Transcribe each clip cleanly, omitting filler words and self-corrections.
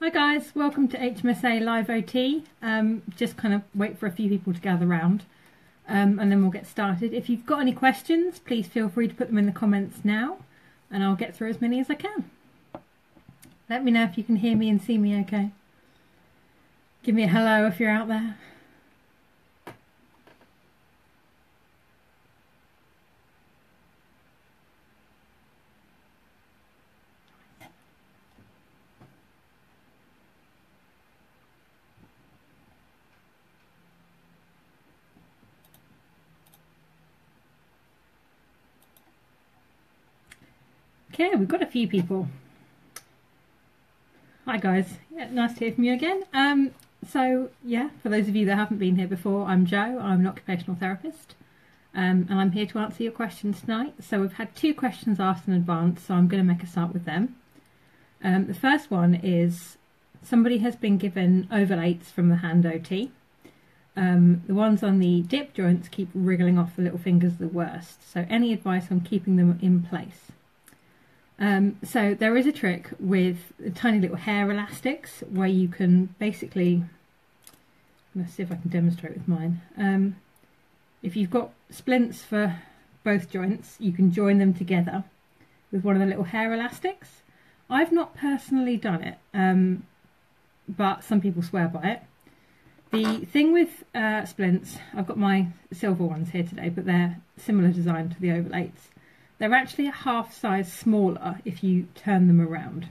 Hi guys, welcome to HMSA Live OT. Just kind of wait for a few people to gather round and then we'll get started. If you've got any questions, please feel free to put them in the comments now and I'll get through as many as I can. Let me know if you can hear me and see me okay. Give me a hello if you're out there. Okay, we've got a few people. Hi guys, yeah, nice to hear from you again. So yeah, for those of you that haven't been here before, I'm Jo, I'm an occupational therapist and I'm here to answer your questions tonight. So we've had two questions asked in advance, so I'm going to make a start with them. The first one is, somebody has been given overlates from the hand OT. The ones on the dip joints keep wriggling off the little fingers the worst, so any advice on keeping them in place? So there is a trick with tiny little hair elastics where you can basically, let's see if I can demonstrate with mine. If you've got splints for both joints, you can join them together with one of the little hair elastics. I've not personally done it, but some people swear by it. The thing with splints, I've got my silver ones here today, but they're similar design to the overlates. They're actually a half size smaller if you turn them around.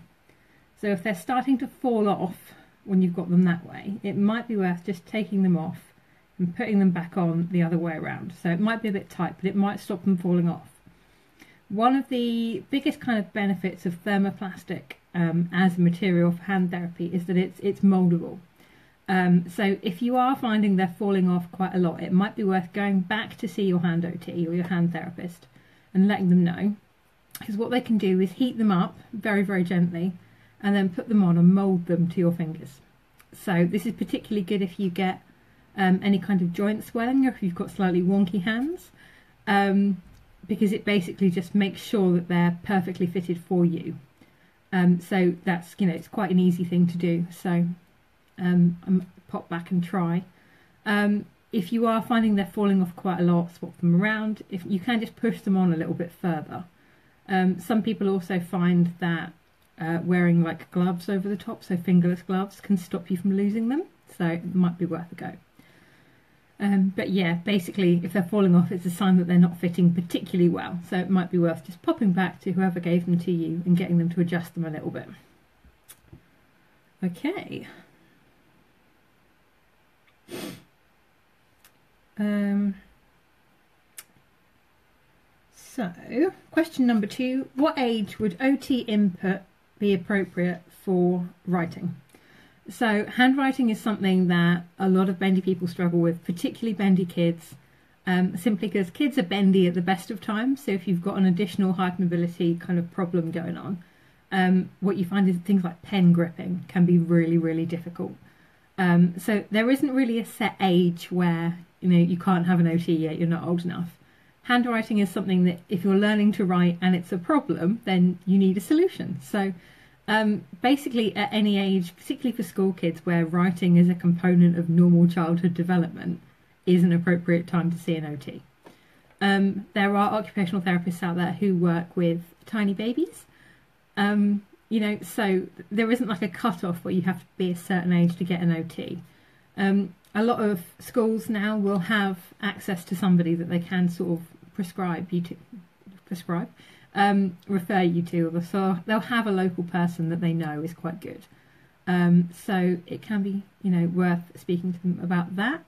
So if they're starting to fall off when you've got them that way, it might be worth just taking them off and putting them back on the other way around. So it might be a bit tight, but it might stop them falling off. One of the biggest kind of benefits of thermoplastic as a material for hand therapy is that it's moldable. So if you are finding they're falling off quite a lot, it might be worth going back to see your hand OT or your hand therapist and letting them know, because what they can do is heat them up very, very gently and then put them on and mould them to your fingers. So this is particularly good if you get any kind of joint swelling or if you've got slightly wonky hands, because it basically just makes sure that they're perfectly fitted for you. So that's, you know, it's quite an easy thing to do. So pop back and try. If you are finding they're falling off quite a lot, swap them around. If you can just push them on a little bit further. Some people also find that wearing like gloves over the top, so fingerless gloves, can stop you from losing them. So it might be worth a go. But yeah, basically if they're falling off, it's a sign that they're not fitting particularly well. So it might be worth just popping back to whoever gave them to you and getting them to adjust them a little bit. Okay. So, question number 2, what age would OT input be appropriate for writing? So, handwriting is something that a lot of bendy people struggle with, particularly bendy kids, simply because kids are bendy at the best of times. So if you've got an additional hypermobility kind of problem going on, what you find is things like pen gripping can be really, really difficult. So there isn't really a set age where, you know, you can't have an OT yet, you're not old enough. Handwriting is something that if you're learning to write and it's a problem, then you need a solution. So basically at any age, particularly for school kids where writing is a component of normal childhood development, is an appropriate time to see an OT. There are occupational therapists out there who work with tiny babies. You know, so there isn't like a cut-off where you have to be a certain age to get an OT. A lot of schools now will have access to somebody that they can sort of refer you to, so they'll have a local person that they know is quite good. So it can be, you know, worth speaking to them about that.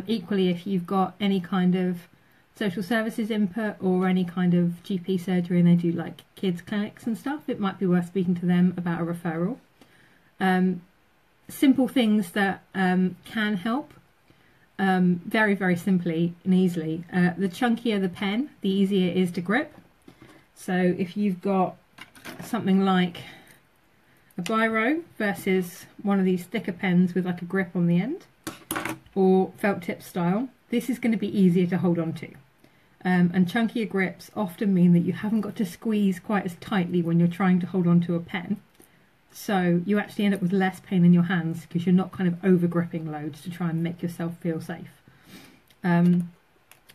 Equally, if you've got any kind of social services input or any kind of GP surgery and they do like kids clinics and stuff, it might be worth speaking to them about a referral. Simple things that can help, very, very simply and easily. The chunkier the pen, the easier it is to grip. So if you've got something like a biro versus one of these thicker pens with like a grip on the end, or felt tip style, this is going to be easier to hold on to. And chunkier grips often mean that you haven't got to squeeze quite as tightly when you're trying to hold on to a pen. So you actually end up with less pain in your hands because you're not kind of over gripping loads to try and make yourself feel safe.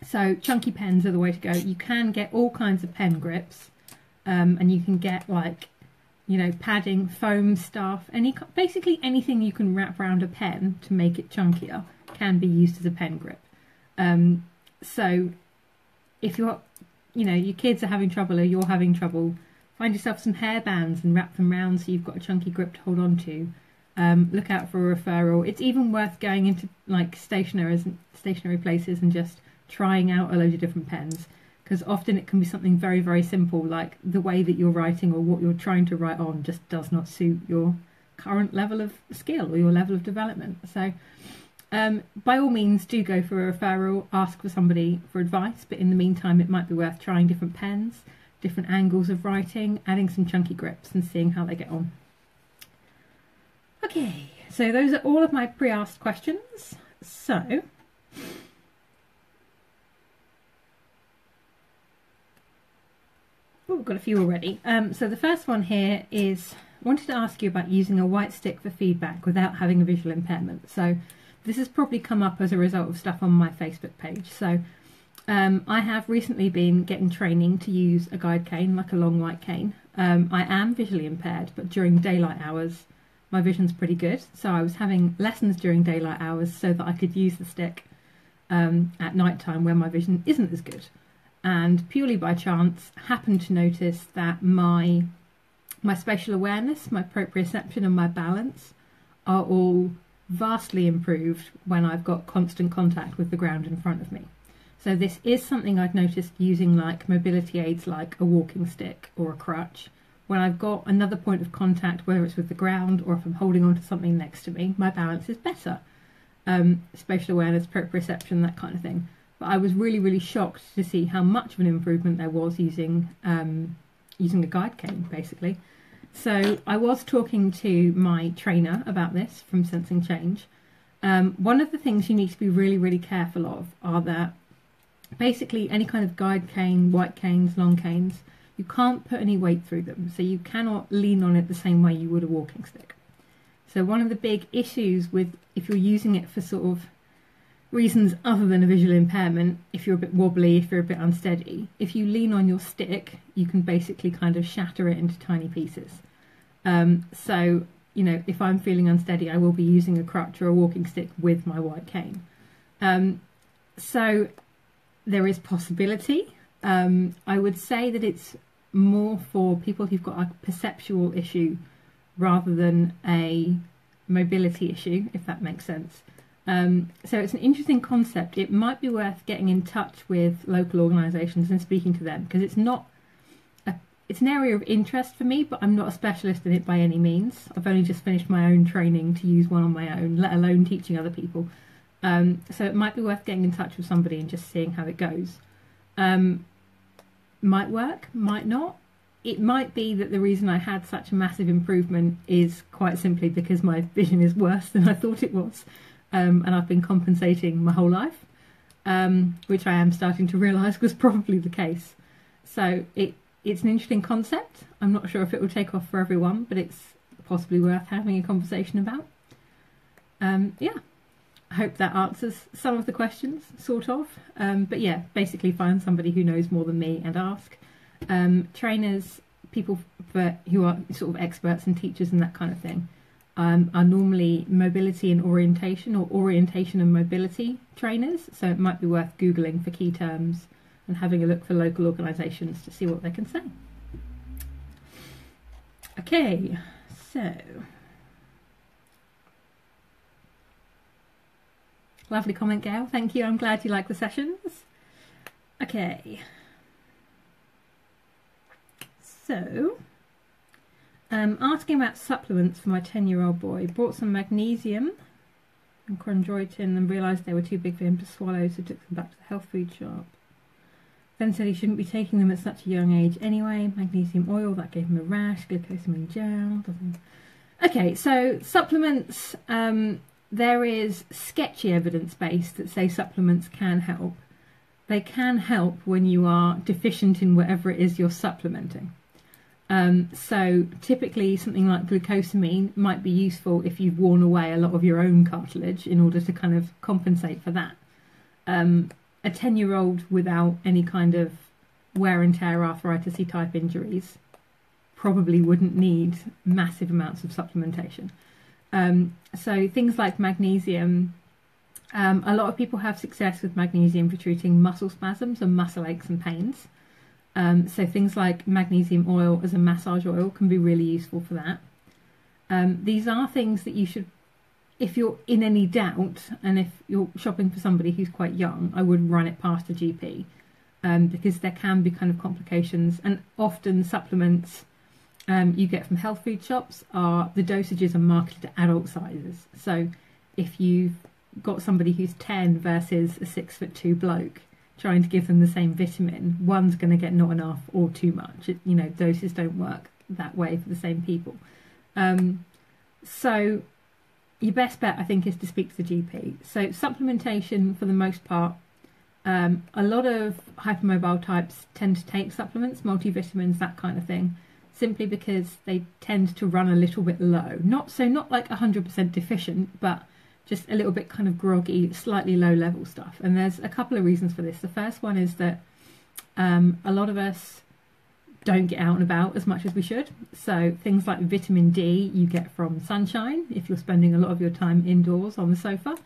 So chunky pens are the way to go. You can get all kinds of pen grips, and you can get like, you know, padding, foam stuff, basically anything you can wrap around a pen to make it chunkier can be used as a pen grip. So if you're, you know, your kids are having trouble or you're having trouble, find yourself some hair bands and wrap them round so you've got a chunky grip to hold on to. Look out for a referral. It's even worth going into like stationery places and just trying out a load of different pens, because often it can be something very, very simple, like the way that you're writing or what you're trying to write on just does not suit your current level of skill or your level of development. So by all means do go for a referral, ask for somebody for advice, but in the meantime it might be worth trying different pens, different angles of writing, adding some chunky grips and seeing how they get on. Okay, so those are all of my pre-asked questions. So we've got a few already. So the first one here is, I wanted to ask you about using a white stick for feedback without having a visual impairment. So this has probably come up as a result of stuff on my Facebook page. So I have recently been getting training to use a guide cane, like a long white cane. I am visually impaired, but during daylight hours my vision's pretty good. So I was having lessons during daylight hours so that I could use the stick at night time when my vision isn't as good. And purely by chance happened to notice that my spatial awareness, my proprioception and my balance are all vastly improved when I've got constant contact with the ground in front of me. So this is something I've noticed using like mobility aids like a walking stick or a crutch. When I've got another point of contact, whether it's with the ground or if I'm holding onto something next to me, my balance is better. Spatial awareness, proprioception, that kind of thing. But I was really, really shocked to see how much of an improvement there was using a guide cane, basically. So I was talking to my trainer about this from Sensing Change. One of the things you need to be really, really careful of are that basically any kind of guide cane, white canes, long canes, you can't put any weight through them. So you cannot lean on it the same way you would a walking stick. So one of the big issues with, if you're using it for sort of reasons other than a visual impairment, if you're a bit wobbly, if you're a bit unsteady, if you lean on your stick, you can basically kind of shatter it into tiny pieces. So, you know, if I'm feeling unsteady, I will be using a crutch or a walking stick with my white cane. So there is possibility. I would say that it's more for people who've got a perceptual issue rather than a mobility issue, if that makes sense. So it's an interesting concept. It might be worth getting in touch with local organisations and speaking to them, because it's an area of interest for me, but I'm not a specialist in it by any means. I've only just finished my own training to use one on my own, let alone teaching other people. So it might be worth getting in touch with somebody and just seeing how it goes. Might work, might not. It might be that the reason I had such a massive improvement is quite simply because my vision is worse than I thought it was. And I've been compensating my whole life, which I am starting to realise was probably the case. So it's an interesting concept. I'm not sure if it will take off for everyone, but it's possibly worth having a conversation about. Yeah, I hope that answers some of the questions, sort of. But yeah, basically find somebody who knows more than me and ask. Trainers, people who are sort of experts and teachers and that kind of thing, are normally mobility and orientation, or orientation and mobility trainers. So it might be worth Googling for key terms and having a look for local organisations to see what they can say. Okay, so lovely comment, Gail. Thank you. I'm glad you like the sessions. Okay, so asking about supplements for my 10-year-old boy. Bought some magnesium and chondroitin and realised they were too big for him to swallow, so took them back to the health food shop. Then said he shouldn't be taking them at such a young age anyway. Magnesium oil, that gave him a rash. Glucosamine gel doesn't. Okay, so supplements, there is sketchy evidence base that say supplements can help. They can help when you are deficient in whatever it is you're supplementing. So typically something like glucosamine might be useful if you've worn away a lot of your own cartilage in order to kind of compensate for that. A 10-year-old without any kind of wear and tear arthritis-y type injuries probably wouldn't need massive amounts of supplementation. So things like magnesium, a lot of people have success with magnesium for treating muscle spasms and muscle aches and pains. So things like magnesium oil as a massage oil can be really useful for that. These are things that you should, if you're in any doubt, and if you're shopping for somebody who's quite young, I would run it past a GP, because there can be kind of complications, and often supplements you get from health food shops the dosages are marketed to adult sizes. So if you've got somebody who's 10 versus a 6'2" bloke, trying to give them the same vitamin, one's going to get not enough or too much. Doses don't work that way for the same people. So your best bet, I think, is to speak to the GP. So supplementation, for the most part, a lot of hypermobile types tend to take supplements, multivitamins, that kind of thing, simply because they tend to run a little bit low. Not like 100% deficient, but just a little bit kind of groggy, slightly low level stuff. And there's a couple of reasons for this. The first one is that a lot of us don't get out and about as much as we should. So things like vitamin D you get from sunshine, if you're spending a lot of your time indoors on the sofa,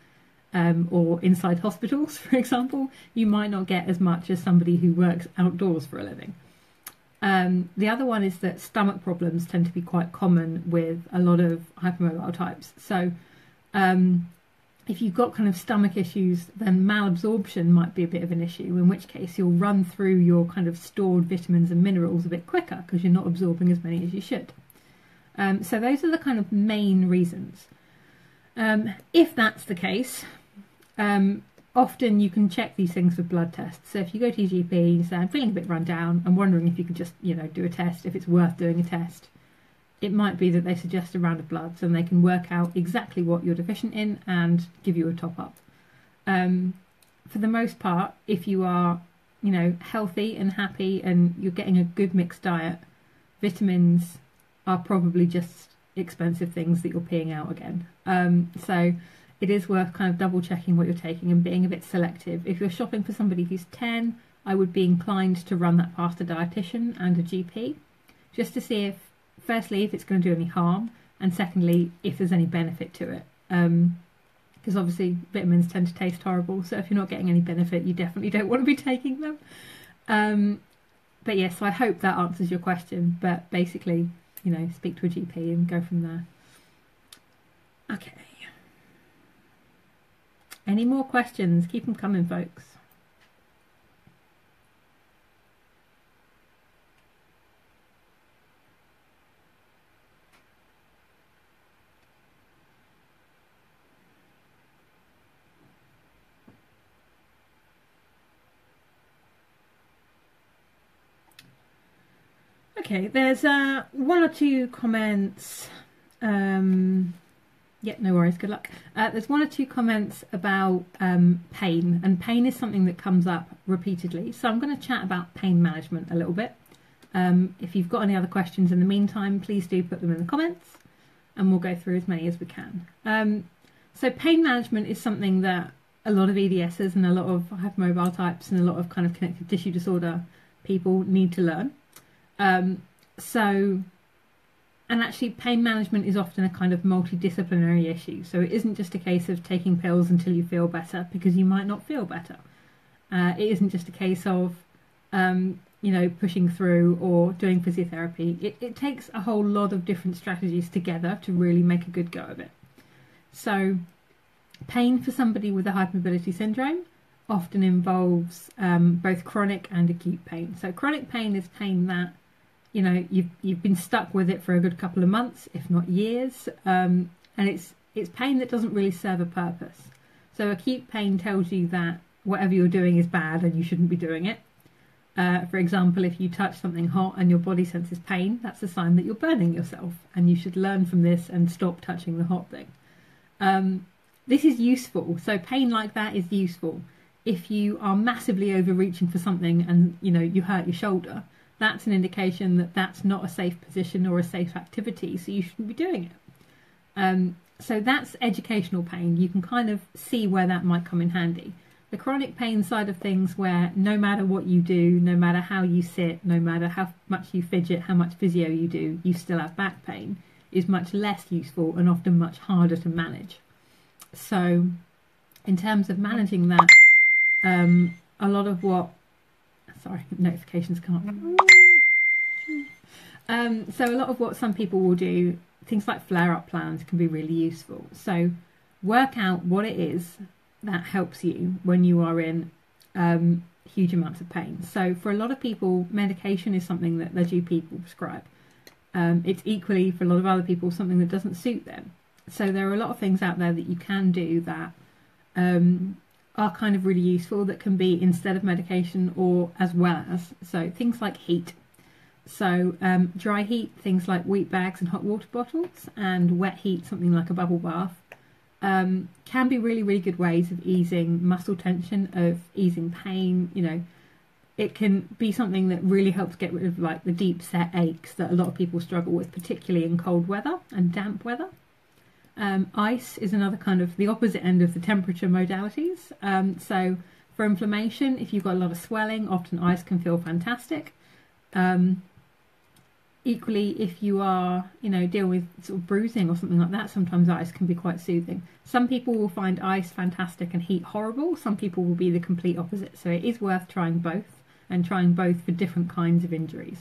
or inside hospitals, for example, you might not get as much as somebody who works outdoors for a living. The other one is that stomach problems tend to be quite common with a lot of hypermobile types. So if you've got kind of stomach issues, then malabsorption might be a bit of an issue, in which case you'll run through your kind of stored vitamins and minerals a bit quicker because you're not absorbing as many as you should. So those are the kind of main reasons. If that's the case, often you can check these things with blood tests. So if you go to your GP and you say, I'm feeling a bit run down, I'm wondering if you could just, do a test, if it's worth doing a test. It might be that they suggest a round of bloods and they can work out exactly what you're deficient in and give you a top up. For the most part, if you are, healthy and happy and you're getting a good mixed diet, vitamins are probably just expensive things that you're peeing out again. So it is worth kind of double checking what you're taking and being a bit selective. If you're shopping for somebody who's 10, I would be inclined to run that past a dietitian and a GP, just to see firstly, if it's going to do any harm, and secondly, if there's any benefit to it. Because obviously vitamins tend to taste horrible, so if you're not getting any benefit, you definitely don't want to be taking them. But yes, so I hope that answers your question. But basically, speak to a GP and go from there. Okay. Any more questions? Keep them coming, folks. Okay, there's one or two comments. Yeah, no worries, good luck. There's one or two comments about pain, and pain is something that comes up repeatedly. So I'm going to chat about pain management a little bit. If you've got any other questions in the meantime, please do put them in the comments, and we'll go through as many as we can. So pain management is something that a lot of EDSs and a lot of hypermobile types and a lot of kind of connective tissue disorder people need to learn. And actually pain management is often a kind of multidisciplinary issue. So it isn't just a case of taking pills until you feel better, because you might not feel better. It isn't just a case of, pushing through or doing physiotherapy. It takes a whole lot of different strategies together to really make a good go of it. So pain for somebody with a hypermobility syndrome often involves both chronic and acute pain. So chronic pain is pain that you've been stuck with it for a good couple of months, if not years, and it's pain that doesn't really serve a purpose. So acute pain tells you that whatever you're doing is bad and you shouldn't be doing it. For example, if you touch something hot and your body senses pain, that's a sign that you're burning yourself, and you should learn from this and stop touching the hot thing. This is useful. So pain like that is useful. If you are massively overreaching for something and you hurt your shoulder, that's an indication that that's not a safe position or a safe activity, so you shouldn't be doing it. So that's educational pain. You can kind of see where that might come in handy. The chronic pain side of things, where no matter what you do, no matter how you sit, no matter how much you fidget, how much physio you do, you still have back pain, is much less useful and often much harder to manage. So in terms of managing that, a lot of what... Sorry, notifications come up. So a lot of what some people will do, things like flare-up plans, can be really useful. So work out what it is that helps you when you are in huge amounts of pain. So for a lot of people, medication is something that their GP will prescribe. It's equally, for a lot of other people, something that doesn't suit them. So there are a lot of things out there that you can do that are kind of really useful, that can be instead of medication or as well as. So things like heat. So dry heat, things like wheat bags and hot water bottles, and wet heat, something like a bubble bath, can be really, really good ways of easing muscle tension, of easing pain. You know, it can be something that really helps get rid of like the deep set aches that a lot of people struggle with, particularly in cold weather and damp weather. Ice is another kind of the opposite end of the temperature modalities. So for inflammation, if you've got a lot of swelling, often ice can feel fantastic. Equally, if you are, deal with sort of bruising or something like that, sometimes ice can be quite soothing. Some people will find ice fantastic and heat horrible. Some people will be the complete opposite. So it is worth trying both, and trying both for different kinds of injuries.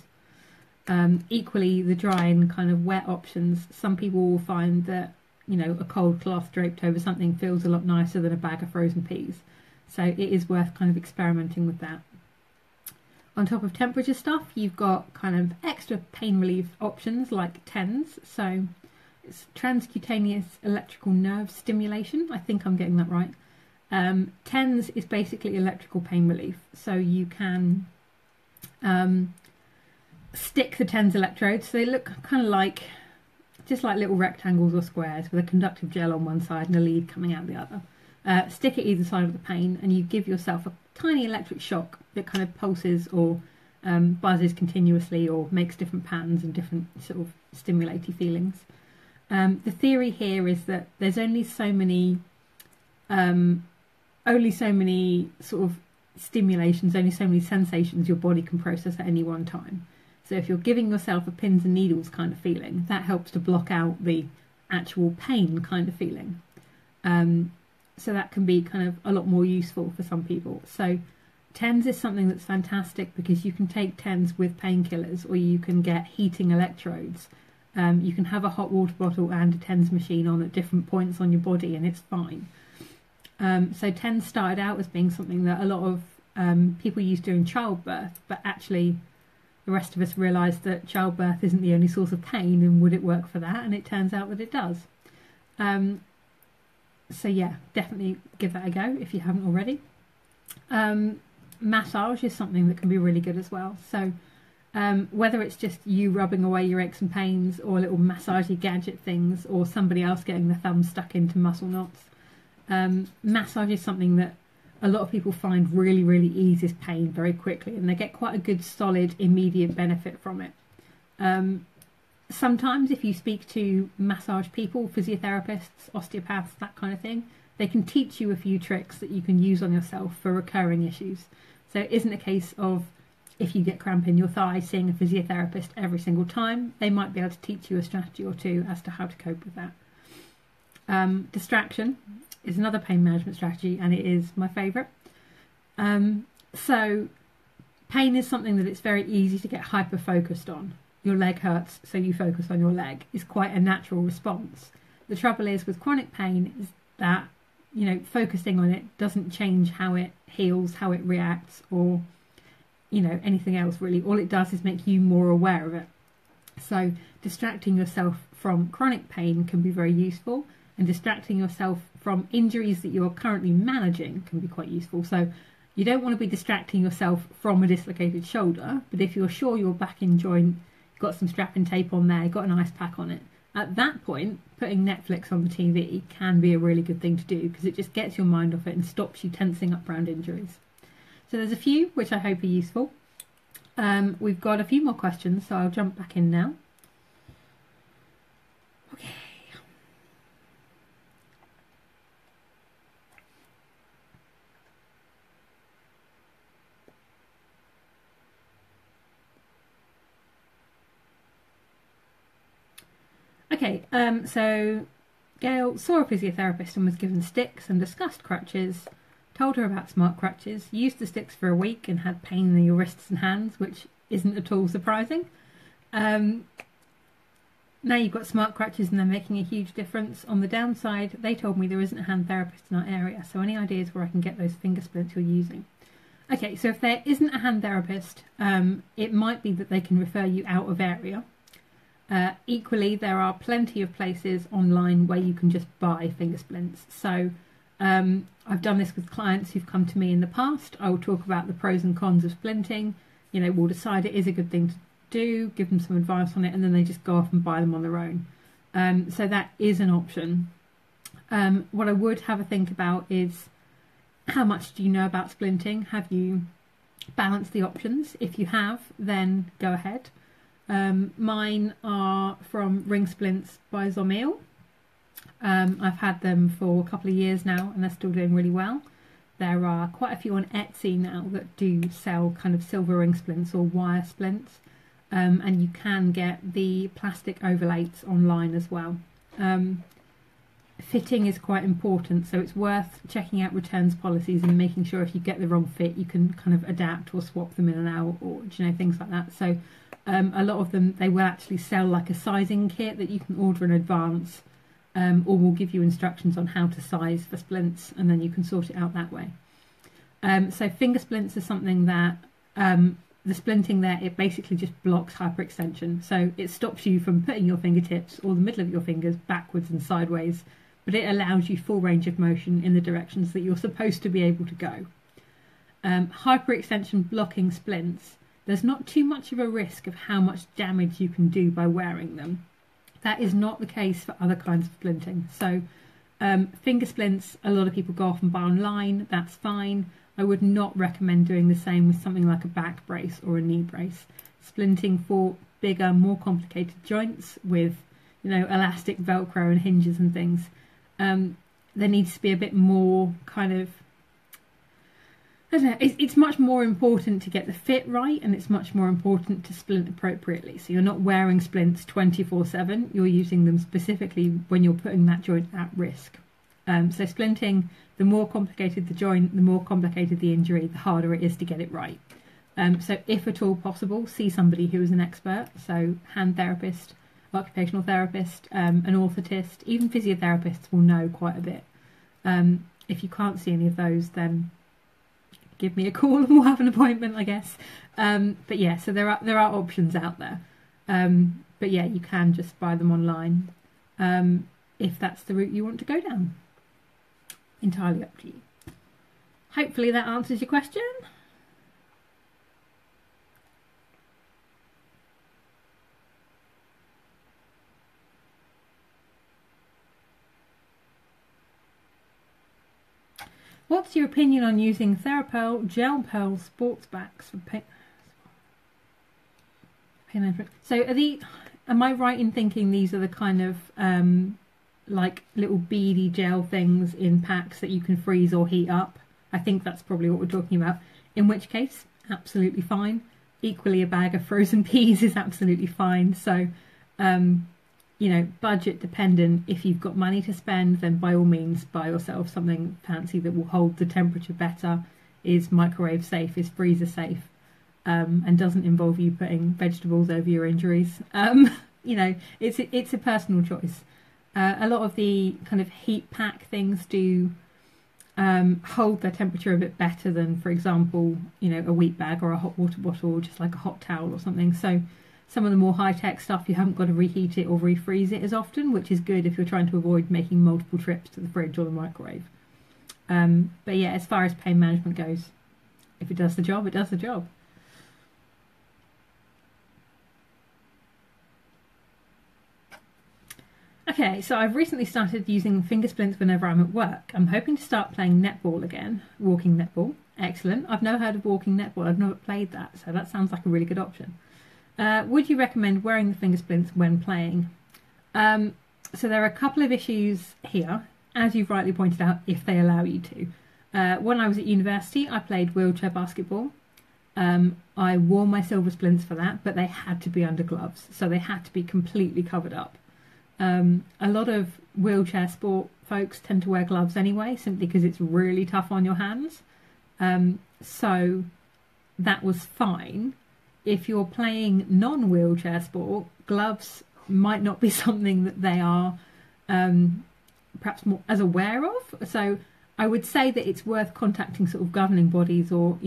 Equally, the dry and kind of wet options, some people will find that, a cold cloth draped over something feels a lot nicer than a bag of frozen peas. So it is worth kind of experimenting with that. On top of temperature stuff, you've got kind of extra pain relief options like TENS. So it's transcutaneous electrical nerve stimulation. I think I'm getting that right. TENS is basically electrical pain relief. So you can stick the TENS electrodes. So they look kind of like, just like little rectangles or squares with a conductive gel on one side and a lead coming out the other. Stick it either side of the pain, and you give yourself a tiny electric shock that kind of pulses or buzzes continuously, or makes different patterns and different sort of stimulating feelings. The theory here is that there's only so many sort of stimulations, only so many sensations your body can process at any one time. So if you're giving yourself a pins and needles kind of feeling, that helps to block out the actual pain kind of feeling. So that can be kind of a lot more useful for some people. So TENS is something that's fantastic because you can take TENS with painkillers, or you can get heating electrodes. You can have a hot water bottle and a TENS machine on at different points on your body, and it's fine. So TENS started out as being something that a lot of people use during childbirth, but actually the rest of us realised that childbirth isn't the only source of pain, and would it work for that? And it turns out that it does. So yeah, definitely give that a go if you haven't already. Massage is something that can be really good as well. So whether it's just you rubbing away your aches and pains, or little massagey gadget things, or somebody else getting their thumb stuck into muscle knots, massage is something that a lot of people find really, really eases pain very quickly, and they get quite a good, solid, immediate benefit from it. Sometimes if you speak to massage people, physiotherapists, osteopaths, that kind of thing, they can teach you a few tricks that you can use on yourself for recurring issues. So it isn't a case of, if you get cramp in your thigh, seeing a physiotherapist every single time. They might be able to teach you a strategy or two as to how to cope with that. Distraction is another pain management strategy, and it is my favourite. So pain is something that it's very easy to get hyper-focused on. Your leg hurts, so you focus on your leg, is quite a natural response. The trouble is with chronic pain is that, focusing on it doesn't change how it heals, how it reacts, or, anything else really. All it does is make you more aware of it. So distracting yourself from chronic pain can be very useful, and distracting yourself from injuries that you're currently managing can be quite useful. So you don't want to be distracting yourself from a dislocated shoulder, but if you're sure your back in joint, got some strapping tape on there, got an ice pack on it, at that point, putting Netflix on the TV can be a really good thing to do, because it just gets your mind off it and stops you tensing up around injuries. So there's a few which I hope are useful. We've got a few more questions, so I'll jump back in now. Okay. Okay, so Gail saw a physiotherapist and was given sticks and discussed crutches, told her about smart crutches, used the sticks for a week and had pain in your wrists and hands, which isn't at all surprising. Now you've got smart crutches and they're making a huge difference. On the downside, they told me there isn't a hand therapist in our area, so any ideas where I can get those finger splints you're using? Okay, so if there isn't a hand therapist, it might be that they can refer you out of area. Equally, there are plenty of places online where you can just buy finger splints. So I've done this with clients who've come to me in the past. I will talk about the pros and cons of splinting. You know, we'll decide it is a good thing to do, give them some advice on it, and then they just go off and buy them on their own. So that is an option. What I would have a think about is how much do you know about splinting? Have you balanced the options? If you have, then go ahead. Mine are from Ring Splints by Zomil. I've had them for a couple of years now and they're still doing really well. There are quite a few on Etsy now that do sell kind of silver ring splints or wire splints, and you can get the plastic overlays online as well. Fitting is quite important, so it's worth checking out returns policies and making sure if you get the wrong fit you can kind of adapt or swap them in and out, or things like that. So a lot of them, they will actually sell like a sizing kit that you can order in advance, or will give you instructions on how to size for splints, and then you can sort it out that way. So finger splints are something that the splinting there, it basically just blocks hyperextension. So it stops you from putting your fingertips or the middle of your fingers backwards and sideways, but it allows you full range of motion in the directions that you're supposed to be able to go. Hyperextension blocking splints, there's not too much of a risk of how much damage you can do by wearing them. That is not the case for other kinds of splinting. So finger splints, a lot of people go off and buy online, that's fine. I would not recommend doing the same with something like a back brace or a knee brace. Splinting for bigger, more complicated joints with, elastic Velcro and hinges and things, there needs to be a bit more kind of, I don't know, it's much more important to get the fit right, and it's much more important to splint appropriately. So you're not wearing splints 24/7, you're using them specifically when you're putting that joint at risk. So splinting, the more complicated the joint, the more complicated the injury, the harder it is to get it right. So if at all possible, see somebody who is an expert, so hand therapist, occupational therapist, an orthotist, even physiotherapists will know quite a bit. If you can't see any of those, then give me a call and we'll have an appointment, I guess. But yeah, so there are options out there. But yeah, you can just buy them online if that's the route you want to go down. Entirely up to you. Hopefully that answers your question. What's your opinion on using Therapel gel pearl sports backs for pain management? So am I right in thinking these are the kind of like little beady gel things in packs that you can freeze or heat up? I think that's probably what we're talking about. In which case, absolutely fine. Equally, a bag of frozen peas is absolutely fine. So, budget dependent. If you've got money to spend, then by all means buy yourself something fancy that will hold the temperature better, is microwave safe, is freezer safe, and doesn't involve you putting vegetables over your injuries. It's a personal choice. A lot of the kind of heat pack things do hold their temperature a bit better than, for example, a wheat bag or a hot water bottle, or just like a hot towel or something. So some of the more high-tech stuff, you haven't got to reheat it or refreeze it as often, which is good if you're trying to avoid making multiple trips to the fridge or the microwave. But yeah, as far as pain management goes, if it does the job, it does the job. Okay, so I've recently started using finger splints whenever I'm at work. I'm hoping to start playing netball again, walking netball. Excellent. I've never heard of walking netball. I've never played that, so that sounds like a really good option. Would you recommend wearing the finger splints when playing? So there are a couple of issues here, as you've rightly pointed out, if they allow you to. When I was at university, I played wheelchair basketball. I wore my silver splints for that, but they had to be under gloves, so they had to be completely covered up. A lot of wheelchair sport folks tend to wear gloves anyway, simply because it's really tough on your hands. So that was fine. If you're playing non-wheelchair sport, gloves might not be something that they are perhaps more as aware of. So I would say that it's worth contacting sort of governing bodies or,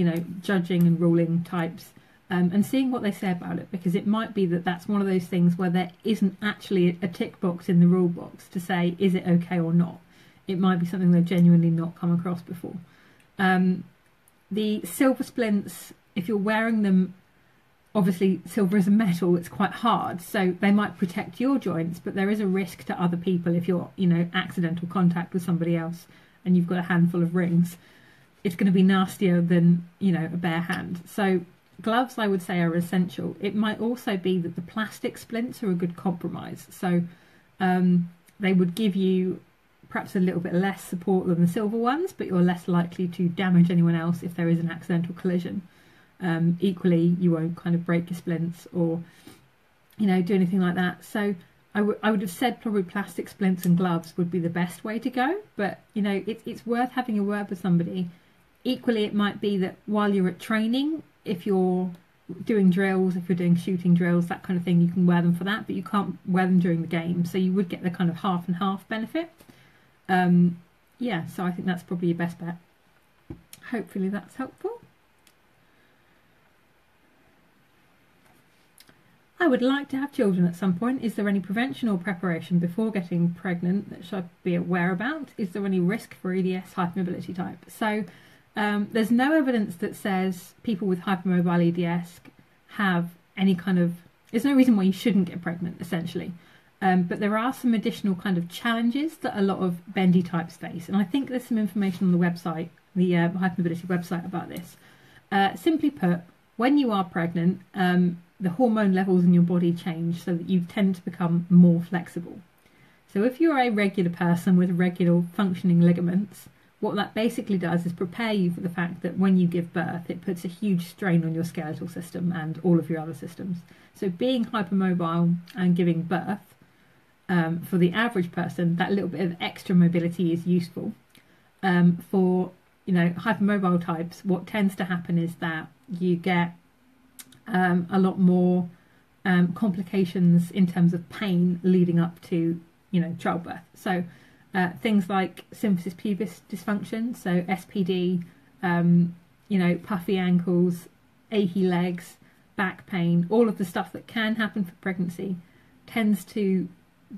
judging and ruling types and seeing what they say about it, because it might be that that's one of those things where there isn't actually a tick box in the rule box to say, is it okay or not? It might be something they've genuinely not come across before. The silver splints, if you're wearing them, obviously silver is a metal, it's quite hard, so they might protect your joints, but there is a risk to other people if you're, accidental contact with somebody else and you've got a handful of rings. It's going to be nastier than, a bare hand. So gloves, I would say, are essential. It might also be that the plastic splints are a good compromise. So they would give you perhaps a little bit less support than the silver ones, but you're less likely to damage anyone else if there is an accidental collision. Equally, you won't kind of break your splints or, do anything like that. So I would have said probably plastic splints and gloves would be the best way to go. But, it's worth having a word with somebody. Equally, it might be that while you're at training, if you're doing drills, if you're doing shooting drills, that kind of thing, you can wear them for that, but you can't wear them during the game. So you would get the kind of half and half benefit. So I think that's probably your best bet. Hopefully that's helpful. I would like to have children at some point. Is there any prevention or preparation before getting pregnant that should I be aware about? Is there any risk for EDS hypermobility type? So there's no evidence that says people with hypermobile EDS have any kind of... There's no reason why you shouldn't get pregnant, essentially. But there are some additional kind of challenges that a lot of bendy types face. And I think there's some information on the website, the Hypermobility website, about this. Simply put, when you are pregnant, the hormone levels in your body change so that you tend to become more flexible. So if you're a regular person with regular functioning ligaments, what that basically does is prepare you for the fact that when you give birth, it puts a huge strain on your skeletal system and all of your other systems. So being hypermobile and giving birth, for the average person, that little bit of extra mobility is useful. For hypermobile types, what tends to happen is that you get a lot more complications in terms of pain leading up to childbirth. So things like symphysis pubis dysfunction, so SPD, puffy ankles, achy legs, back pain, all of the stuff that can happen for pregnancy tends to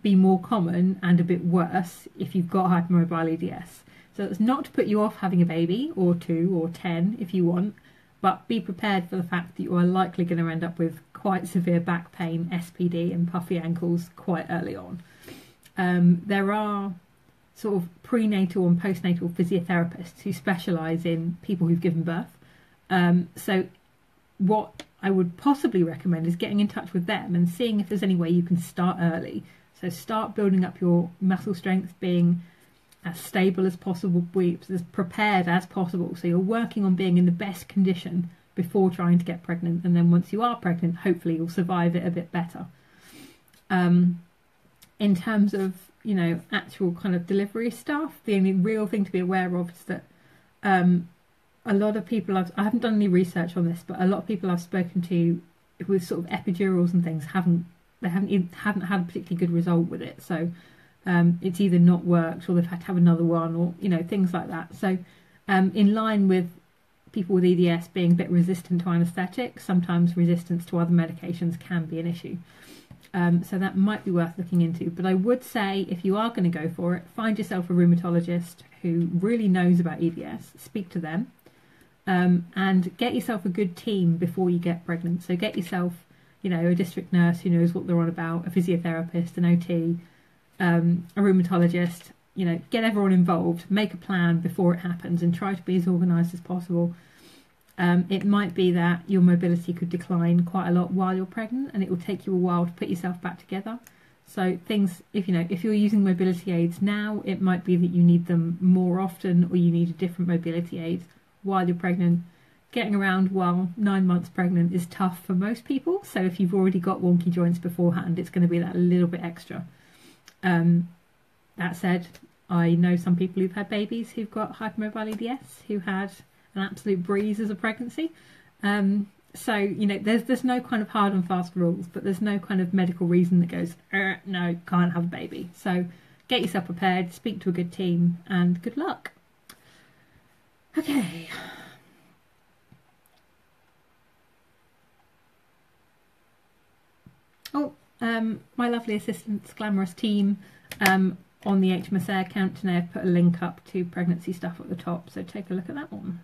be more common and a bit worse if you've got hypermobile EDS. So it's not to put you off having a baby, or 2 or 10 if you want, but be prepared for the fact that you are likely going to end up with quite severe back pain, SPD and puffy ankles quite early on. There are sort of prenatal and postnatal physiotherapists who specialise in people who've given birth. So what I would possibly recommend is getting in touch with them and seeing if there's any way you can start early. So start building up your muscle strength, being as stable as possible, as prepared as possible. So you're working on being in the best condition before trying to get pregnant. And then once you are pregnant, hopefully you'll survive it a bit better. In terms of, actual kind of delivery stuff, the only real thing to be aware of is that a lot of people, I haven't done any research on this, but a lot of people I've spoken to with sort of epidurals and things haven't had a particularly good result with it. So it's either not worked or they've had to have another one, or things like that. So in line with people with EDS being a bit resistant to anaesthetics, sometimes resistance to other medications can be an issue. So that might be worth looking into. But I would say, if you are going to go for it, find yourself a rheumatologist who really knows about EDS, speak to them, and get yourself a good team before you get pregnant. So get yourself, a district nurse who knows what they're on about, a physiotherapist, an OT, a rheumatologist, you know, get everyone involved, make a plan before it happens, and try to be as organised as possible. It might be that your mobility could decline quite a lot while you're pregnant, and it will take you a while to put yourself back together. So things, if you're using mobility aids now, it might be that you need them more often, or you need a different mobility aid while you're pregnant. Getting around while 9 months pregnant is tough for most people. So if you've already got wonky joints beforehand, it's going to be that little bit extra. That said, I know some people who've had babies who've got hypermobility who had an absolute breeze as a pregnancy. So, you know, there's no kind of hard and fast rules, but there's no kind of medical reason that goes, no, can't have a baby. So get yourself prepared, speak to a good team, and good luck. Okay. Oh, my lovely assistant's glamorous team on the HMSA account today have put a link up to pregnancy stuff at the top, so take a look at that one.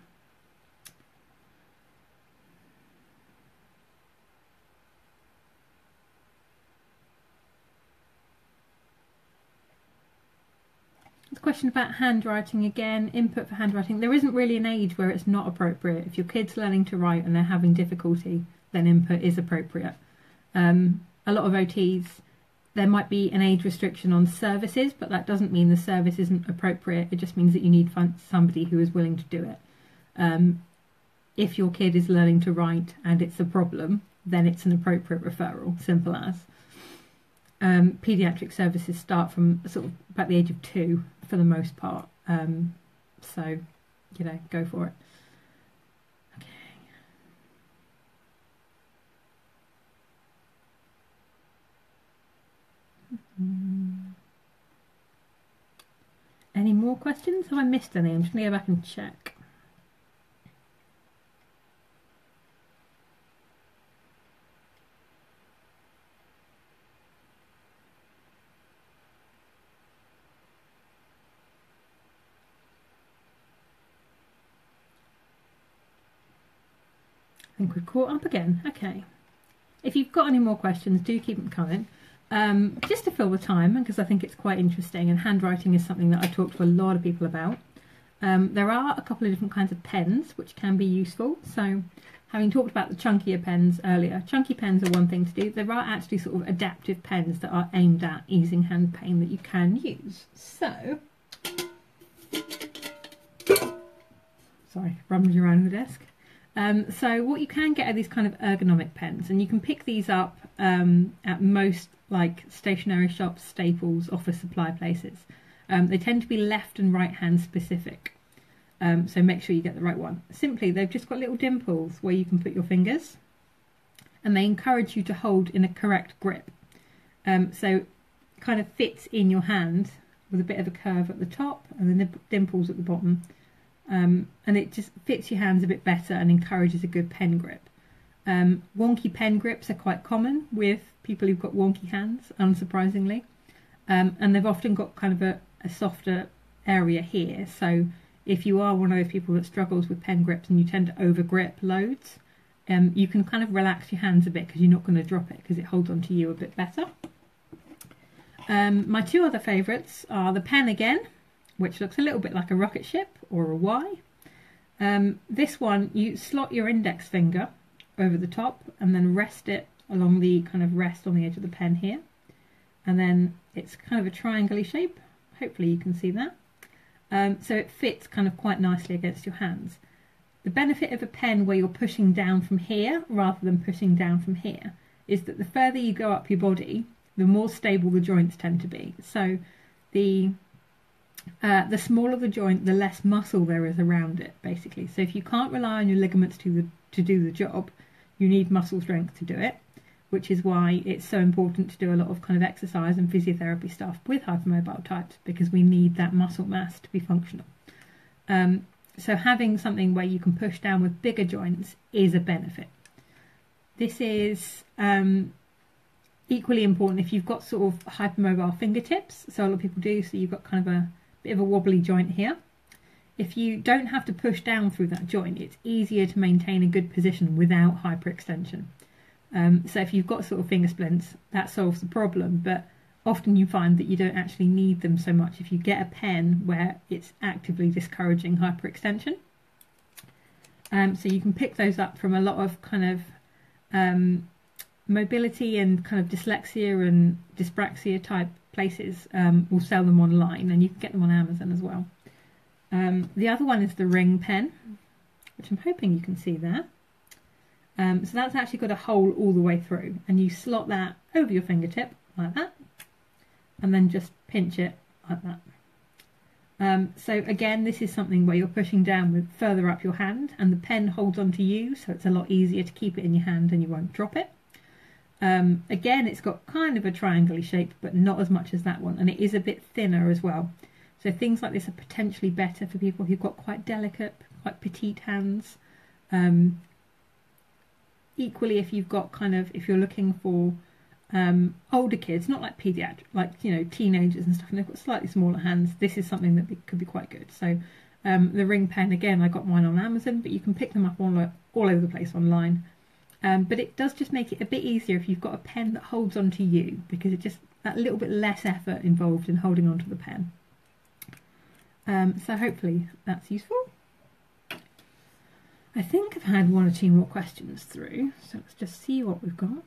There's a question about handwriting again, input for handwriting. There isn't really an age where it's not appropriate. If your kid's learning to write and they're having difficulty, then input is appropriate. A lot of OTs, there might be an age restriction on services, but that doesn't mean the service isn't appropriate. It just means that you need somebody who is willing to do it. If your kid is learning to write and it's a problem, then it's an appropriate referral, simple as. Paediatric services start from sort of about the age of 2 for the most part. So, you know, go for it. Any more questions? Have I missed any? I'm just going to go back and check. I think we've caught up again. Okay. If you've got any more questions, do keep them coming. Just to fill the time, because I think it's quite interesting, and handwriting is something that I talk to a lot of people about. There are a couple of different kinds of pens which can be useful. So having talked about the chunkier pens earlier, chunky pens are one thing to do. There are actually sort of adaptive pens that are aimed at easing hand pain that you can use. So, sorry, rummaging around the desk. So what you can get are these kind of ergonomic pens, and you can pick these up at most like stationery shops, Staples, office supply places. They tend to be left and right hand specific, so make sure you get the right one. Simply, they've just got little dimples where you can put your fingers, and they encourage you to hold in a correct grip. So it kind of fits in your hand with a bit of a curve at the top and then the dimples at the bottom. And it just fits your hands a bit better and encourages a good pen grip. Wonky pen grips are quite common with people who've got wonky hands, unsurprisingly. And they've often got kind of a softer area here. So if you are one of those people that struggles with pen grips and you tend to over grip loads, you can kind of relax your hands a bit because you're not going to drop it because it holds onto you a bit better. My two other favourites are the pen again, which looks a little bit like a rocket ship or a Y. This one, you slot your index finger over the top and then rest it along the kind of rest on the edge of the pen here. And then it's kind of a triangle-y shape. Hopefully you can see that. So it fits kind of quite nicely against your hands. The benefit of a pen where you're pushing down from here rather than pushing down from here is that the further you go up your body, the more stable the joints tend to be. So the smaller the joint, the less muscle there is around it, basically. So if you can't rely on your ligaments to do the job, you need muscle strength to do it, which is why it's so important to do a lot of kind of exercise and physiotherapy stuff with hypermobile types, because we need that muscle mass to be functional. So having something where you can push down with bigger joints is a benefit. This is equally important if you've got sort of hypermobile fingertips. So a lot of people do, so you've got kind of a bit of a wobbly joint here. If you don't have to push down through that joint, it's easier to maintain a good position without hyperextension. So if you've got sort of finger splints, that solves the problem, but often you find that you don't actually need them so much if you get a pen where it's actively discouraging hyperextension. So you can pick those up from a lot of kind of mobility and kind of dyslexia and dyspraxia type places. Will sell them online, and you can get them on Amazon as well. The other one is the ring pen, which I'm hoping you can see there. So that's actually got a hole all the way through, and you slot that over your fingertip like that, and then just pinch it like that. So again, this is something where you're pushing down with further up your hand, and the pen holds onto you, so it's a lot easier to keep it in your hand and you won't drop it. Again, it's got kind of a triangle-y shape, but not as much as that one, and it is a bit thinner as well. So things like this are potentially better for people who've got quite delicate, quite petite hands. Equally, if you've got if you're looking for older kids, not like pediatric, like teenagers and stuff, and they've got slightly smaller hands, this is something that could be quite good. So the ring pen, again, I got mine on Amazon, but you can pick them up all over the place online. But it does just make it a bit easier if you've got a pen that holds onto you, because it just that little bit less effort involved in holding onto the pen. So hopefully that's useful. I think I've had one or two more questions through, so let's just see what we've got.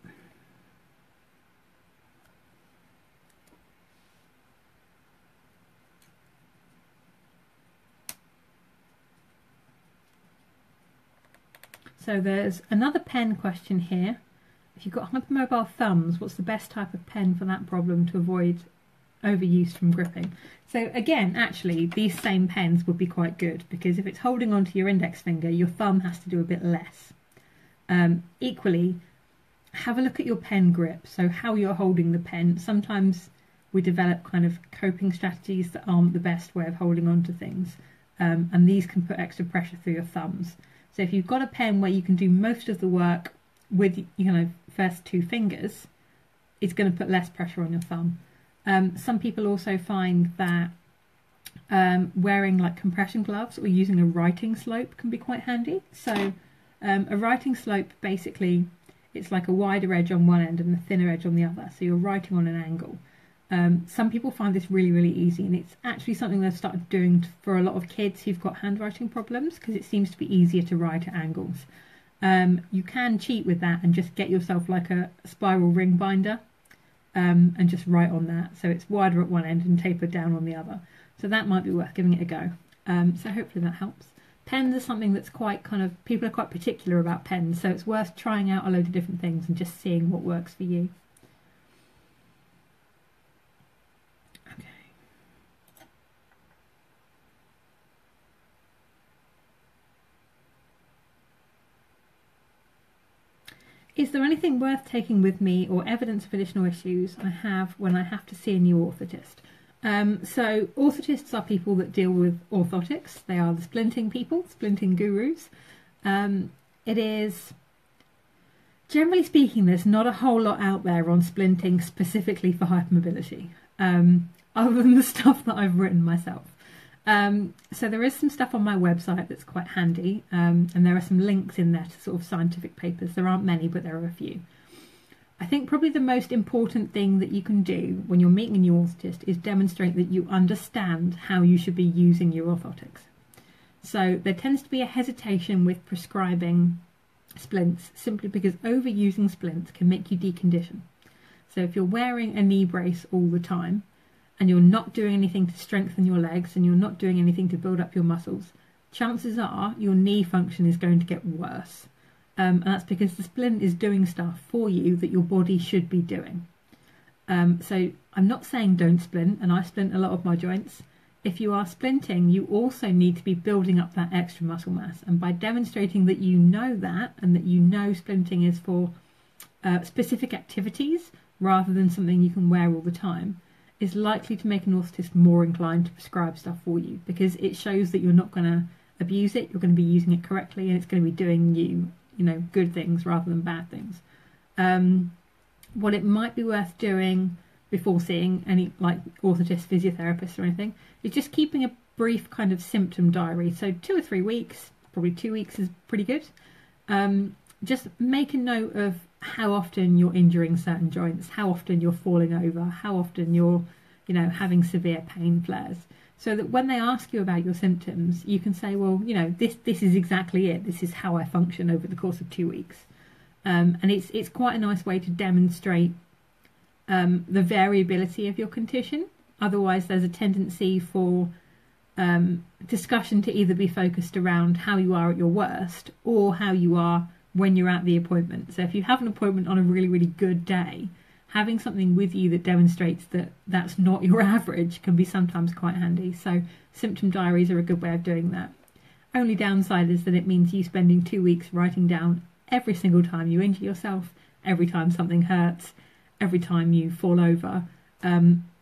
So there's another pen question here. If you've got hypermobile thumbs, what's the best type of pen for that problem to avoid overuse from gripping? So again, actually, these same pens would be quite good, because if it's holding onto your index finger, your thumb has to do a bit less. Equally, have a look at your pen grip, so how you're holding the pen. Sometimes we develop kind of coping strategies that aren't the best way of holding on to things, and these can put extra pressure through your thumbs. So if you've got a pen where you can do most of the work with first two fingers, it's going to put less pressure on your thumb. Some people also find that wearing like compression gloves or using a writing slope can be quite handy. So a writing slope, basically, it's like a wider edge on one end and a thinner edge on the other. So you're writing on an angle. Some people find this really, really easy, and it's actually something they've started doing for a lot of kids who've got handwriting problems, because it seems to be easier to write at angles. You can cheat with that and just get yourself like a spiral ring binder, and just write on that, so it's wider at one end and tapered down on the other. So that might be worth giving it a go. So hopefully that helps. Pens are something that's quite people are quite particular about pens, so it's worth trying out a load of different things and just seeing what works for you. Okay. Is there anything worth taking with me or evidence of additional issues I have when I have to see a new orthotist? So orthotists are people that deal with orthotics. They are the splinting people, splinting gurus. It is, generally speaking, there's not a whole lot out there on splinting specifically for hypermobility, other than the stuff that I've written myself. So there is some stuff on my website that's quite handy, and there are some links in there to sort of scientific papers. There aren't many, but there are a few. I think probably the most important thing that you can do when you're meeting a new orthotist is demonstrate that you understand how you should be using your orthotics. So there tends to be a hesitation with prescribing splints, simply because overusing splints can make you decondition. So if you're wearing a knee brace all the time, and you're not doing anything to strengthen your legs, and you're not doing anything to build up your muscles, chances are your knee function is going to get worse. And that's because the splint is doing stuff for you that your body should be doing. So I'm not saying don't splint, and I splint a lot of my joints. If you are splinting, you also need to be building up that extra muscle mass. And by demonstrating that you know that, and that you know splinting is for specific activities rather than something you can wear all the time, is likely to make an orthotist more inclined to prescribe stuff for you, because it shows that you're not going to abuse it, you're going to be using it correctly, and it's going to be doing you good things rather than bad things. What it might be worth doing before seeing any like orthotist, physiotherapist or anything is just keeping a brief kind of symptom diary. So 2 or 3 weeks, probably 2 weeks is pretty good. Just make a note of how often you're injuring certain joints, how often you're falling over, how often you're, having severe pain flares. So that when they ask you about your symptoms, you can say, well, this is exactly it. This is how I function over the course of 2 weeks. And it's quite a nice way to demonstrate the variability of your condition. Otherwise, there's a tendency for discussion to either be focused around how you are at your worst or how you are when you're at the appointment. So if you have an appointment on a really, really good day, having something with you that demonstrates that that's not your average can be sometimes quite handy. So symptom diaries are a good way of doing that. Only downside is that it means you spending 2 weeks writing down every single time you injure yourself, every time something hurts, every time you fall over.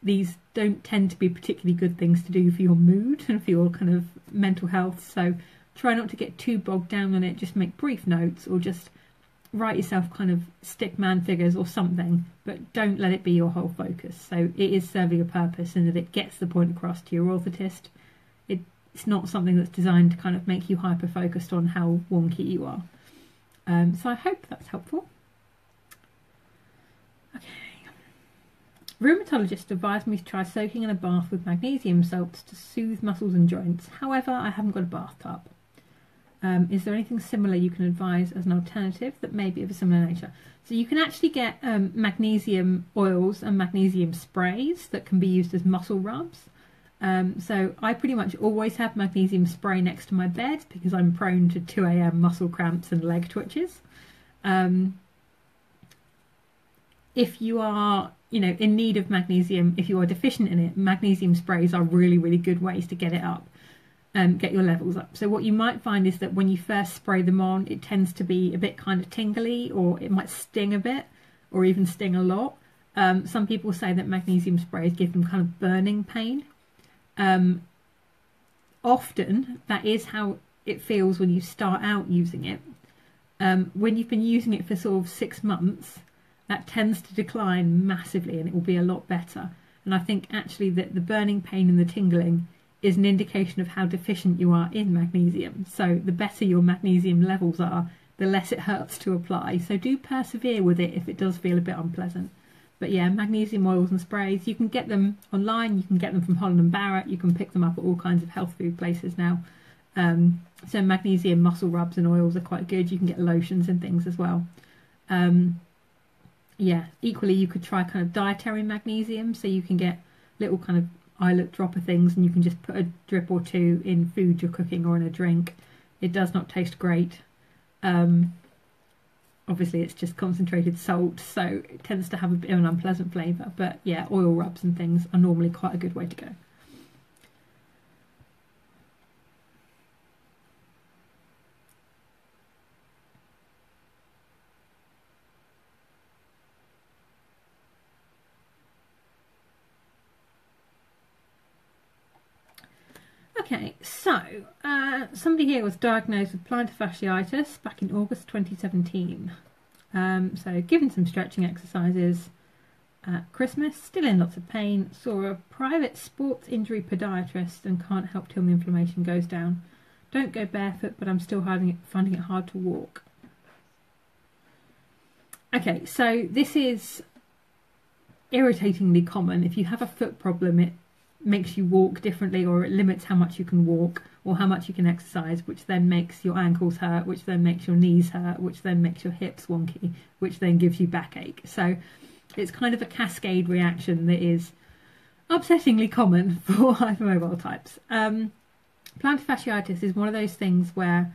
These don't tend to be particularly good things to do for your mood and for your kind of mental health. So try not to get too bogged down on it. Just make brief notes or just write yourself kind of stick man figures or something, but don't let it be your whole focus. So it is serving a purpose in that it gets the point across to your orthotist. It's not something that's designed to kind of make you hyper focused on how wonky you are. So I hope that's helpful. Okay. Rheumatologist advised me to try soaking in a bath with magnesium salts to soothe muscles and joints. However, I haven't got a bathtub. Is there anything similar you can advise as an alternative that may be of a similar nature? So you can actually get magnesium oils and magnesium sprays that can be used as muscle rubs. So I pretty much always have magnesium spray next to my bed because I'm prone to 2 a.m. muscle cramps and leg twitches. If you are, in need of magnesium, if you are deficient in it, magnesium sprays are really, really good ways to get it up. Get your levels up. So what you might find is that when you first spray them on, it tends to be a bit kind of tingly, or it might sting a bit, or even sting a lot. Some people say that magnesium sprays give them kind of burning pain. Often that is how it feels when you start out using it. When you've been using it for sort of 6 months, that tends to decline massively and it will be a lot better. And I think actually that the burning pain and the tingling is an indication of how deficient you are in magnesium. So the better your magnesium levels are, the less it hurts to apply. So do persevere with it if it does feel a bit unpleasant. But yeah, magnesium oils and sprays, you can get them online, you can get them from Holland & Barrett, you can pick them up at all kinds of health food places now. So magnesium muscle rubs and oils are quite good. You can get lotions and things as well. Yeah, equally you could try kind of dietary magnesium, so you can get little kind of eyelet dropper things and you can just put a drip or two in food you're cooking or in a drink. It does not taste great. Obviously it's just concentrated salt, so it tends to have a bit of an unpleasant flavour, but yeah, oil rubs and things are normally quite a good way to go. Okay, so somebody here was diagnosed with plantar fasciitis back in August 2017. So given some stretching exercises at Christmas, still in lots of pain, saw a private sports injury podiatrist and can't help till the inflammation goes down. Don't go barefoot, but I'm still finding it hard to walk. Okay, so this is irritatingly common. If you have a foot problem, it makes you walk differently, or it limits how much you can walk or how much you can exercise, which then makes your ankles hurt, which then makes your knees hurt, which then makes your hips wonky, which then gives you backache. So it's kind of a cascade reaction that is upsettingly common for hypermobile types. Plantar fasciitis is one of those things where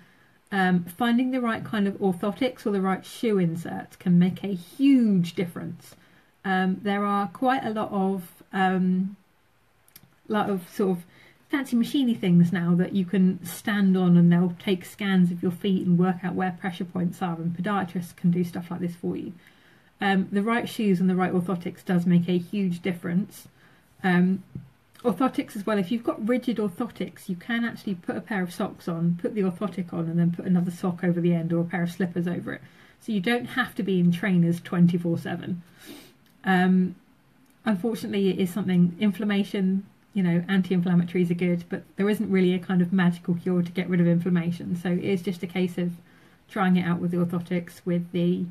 finding the right kind of orthotics or the right shoe inserts can make a huge difference. There are quite a lot of sort of fancy machiney things now that you can stand on and they'll take scans of your feet and work out where pressure points are, and podiatrists can do stuff like this for you. The right shoes and the right orthotics does make a huge difference. Orthotics as well, if you've got rigid orthotics, you can actually put a pair of socks on, put the orthotic on, and then put another sock over the end or a pair of slippers over it. So you don't have to be in trainers 24/7. Unfortunately, it is something, inflammation, anti-inflammatories are good, but there isn't really a kind of magical cure to get rid of inflammation. So it is just a case of trying it out with the orthotics, with the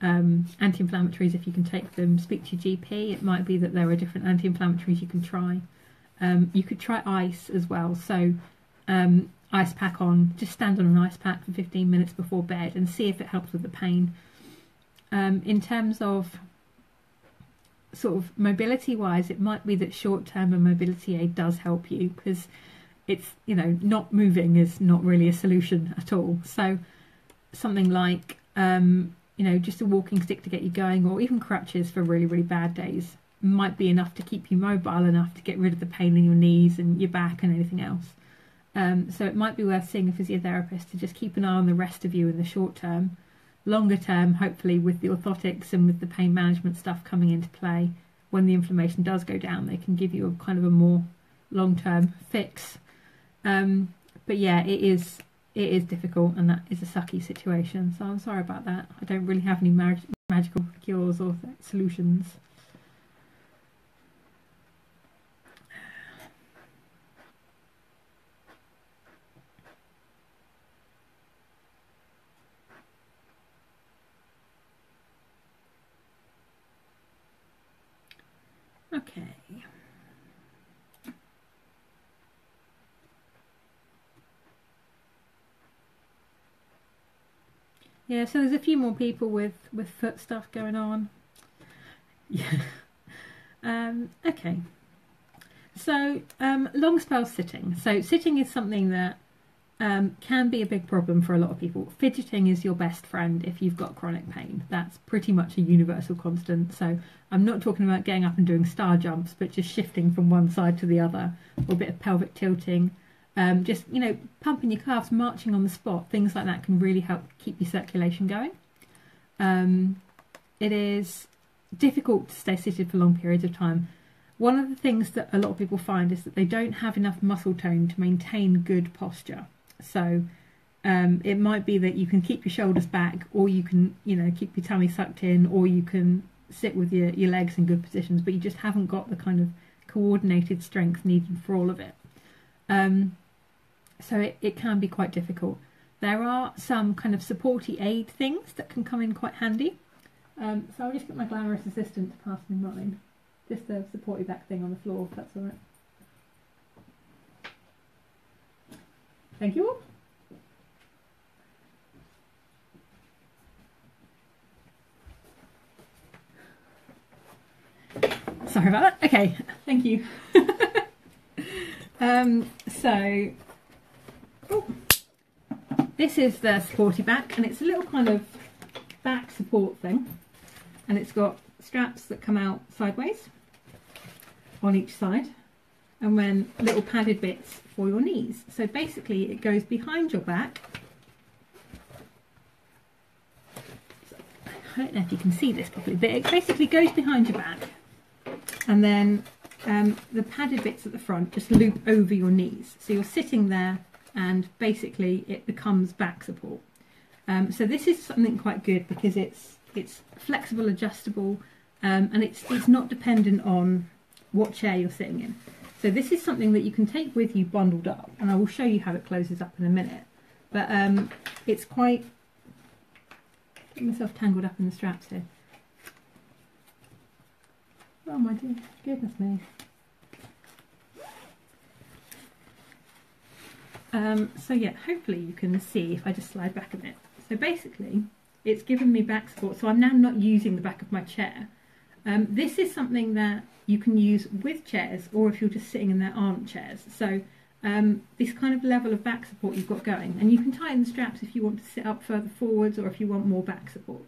anti-inflammatories if you can take them. Speak to your GP. It might be that there are different anti-inflammatories you can try. You could try ice as well. So ice pack on, just stand on an ice pack for 15 minutes before bed and see if it helps with the pain. In terms of sort of mobility wise, it might be that short-term mobility aid does help you, because it's, you know, not moving is not really a solution at all. So something like you know, just a walking stick to get you going, or even crutches for really, really bad days, might be enough to keep you mobile enough to get rid of the pain in your knees and your back and anything else. So it might be worth seeing a physiotherapist to just keep an eye on the rest of you in the short term. Longer term, hopefully with the orthotics and with the pain management stuff coming into play, when the inflammation does go down, they can give you a kind of a more long-term fix. But yeah, it is difficult, and that is a sucky situation. So I'm sorry about that. I don't really have any magical cures or solutions. Okay. Yeah, so there's a few more people with foot stuff going on. Yeah. Okay. So long spell sitting. So sitting is something that can be a big problem for a lot of people. Fidgeting is your best friend if you've got chronic pain. That's pretty much a universal constant. So I'm not talking about getting up and doing star jumps, but just shifting from one side to the other, or a bit of pelvic tilting. Just, you know, pumping your calves, marching on the spot, things like that can really help keep your circulation going. It is difficult to stay seated for long periods of time. One of the things that a lot of people find is that they don't have enough muscle tone to maintain good posture. So it might be that you can keep your shoulders back, or you can, you know, keep your tummy sucked in, or you can sit with your legs in good positions, but you just haven't got the kind of coordinated strength needed for all of it. So it can be quite difficult. There are some kind of supporty aid things that can come in quite handy. So I'll just get my glamorous assistant to pass me mine. Just the supporty back thing on the floor, if that's all right. Thank you all. Sorry about that. Okay, thank you. This is the supporty back, and it's a little kind of back support thing, and it's got straps that come out sideways on each side, and then little padded bits for your knees. So basically it goes behind your back. I don't know if you can see this properly, but it basically goes behind your back, and then the padded bits at the front just loop over your knees. So you're sitting there, and basically it becomes back support. So this is something quite good because it's flexible, adjustable, and it's not dependent on what chair you're sitting in. So this is something that you can take with you bundled up, and I will show you how it closes up in a minute. But it's quite... Get myself tangled up in the straps here. Oh my dear, goodness me. So yeah, hopefully you can see if I just slide back a bit. So basically, it's given me back support, so I'm now not using the back of my chair. This is something that you can use with chairs, or if you're just sitting in there aren't chairs. So this kind of level of back support you've got going, and you can tighten the straps if you want to sit up further forwards, or if you want more back support.